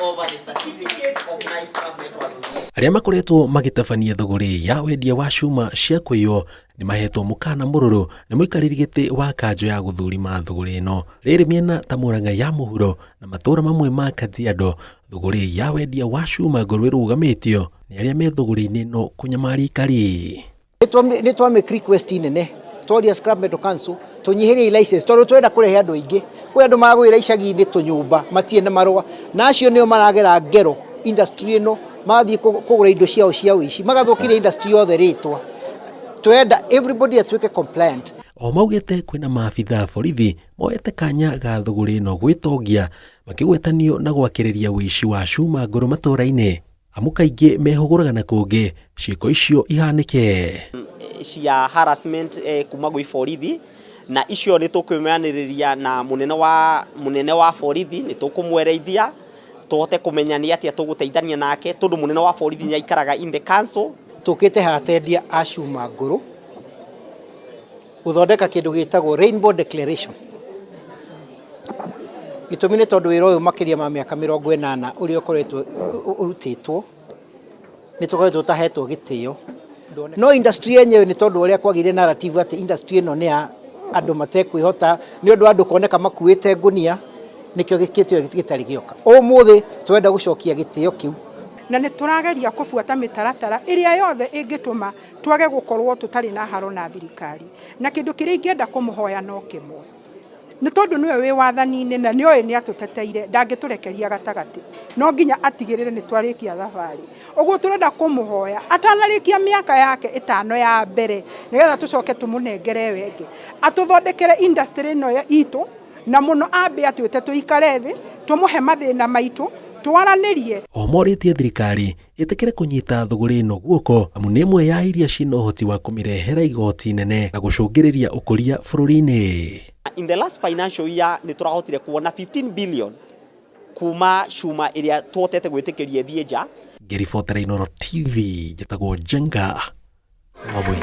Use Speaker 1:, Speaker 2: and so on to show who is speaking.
Speaker 1: over the certificate of nice government association.
Speaker 2: Arĩa makoretwo magĩtabania thũgũrĩ ya wendia wa cuuma cia kwĩywo nĩ mahetwo mũkana mũrũrũ nĩ mũikarĩri gĩtĩ wa kanjũ ya gũthũrima thũgũrĩ ĩno. Rĩrĩ mĩena ta Murang'a ya mũhuro na matũũra mamwe ma Kajiado, thũgũrĩ ya wendia wa cuuma ngũrũ ĩrũgamĩtio nĩ arĩa me thũgũrĩ-inĩ ĩno kũnyamaria ikari.
Speaker 3: Nĩ twamake request nene twaria Scrap Metal Council tũnyihirie license tondũ twenda kũrehe andũ aingĩ. Kwĩ andũ magwĩra icagi-inĩ tũnyũmba matirĩ na marũa, na acio nĩo maragera ngero industry ĩno magathiĩ kũgũra indo ciao cia ũici magathũkĩria industry yothe rĩtwa. Twenda everybody atuĩke compliant.
Speaker 2: O maugĩte kwĩna maabitha borithi moete kanya ga thũgũrĩ ĩno gwĩtongia makĩgwetanio na gwakĩrĩria ũici wa cuuma ngũrũ matũũra-inĩ. Amu kaingĩ mehũgũraga na kũngĩ ciĩko icio ihanĩke.
Speaker 1: Cia harassment kuma gwĩ borithi na icio nĩ tũkwĩmeanĩrĩria na munene wa borithi, nĩ tũkũmwereithia tũhote kũmenya nĩ atĩa tũgũteithania nake tondũ munene wa borithi nĩ aikaraga in the council.
Speaker 3: Tũkĩte hatendia a cuuma ngũrũ gũthondeka kĩndũ gĩtagwo rainbow declaration. Gĩtũmi nĩ tondũ wĩra ũyũ makĩria ma mĩaka 80 ũrĩa ũkoretwo ũrutĩtwo nĩ tũkoretwo tahetwo gĩtĩo. No industry yenyewe nĩ tondũ ũrĩa kwagĩire narrative atĩ industry ĩno nĩ ya andũ matekwĩhota nĩ ũndũ andũ kuoneka makuĩte ngũnia nĩkĩo gĩkĩtio gĩtarĩ gĩoka. Ũmũthĩ twenda gũcokia gĩtĩo kĩu
Speaker 4: na nĩ tũrageria kũbuata mĩtaratara ĩrĩa yothe ĩngĩtũma twage gũkorwo tũtarĩ na haro na thirikari. Na kĩndũ kĩrĩa ingĩenda kũmũhoya no kĩmwe, nĩ tondũ nĩwe wĩ wathani-inĩ na nĩoĩ nĩ atũteteire, ndangĩtũrekeria gatagatĩ, no nginya atigĩrĩre nĩ twarĩkia thabarĩ. Ũguo tũrenda kũmũhoya atanarĩkia mĩaka yake 5 ya mbere nĩgetha tũcoke tũmũnengere wenge, atũthondekere industry ĩno itũ na mũno ambe atwĩte tũikare thĩ tũmũhe mathĩna maitũ twaranĩrie.
Speaker 2: O morĩtie thirikari ĩtĩkĩre kũnyita thũgũrĩ ĩno guoko amu nĩ ĩmwe ya iria ciĩna ũhoti wa kũmĩrehera igoti nene na gũcũngĩrĩria ũkũria bũrũri-inĩ.
Speaker 1: In the last financial year nĩ tũrahotire kuona 15 billion kuma cuuma ĩrĩa tuhotete gwĩtĩkĩria thiĩ nja.
Speaker 2: Ngĩribotera Inooro TV njĩtagwo Jenga Wabwe.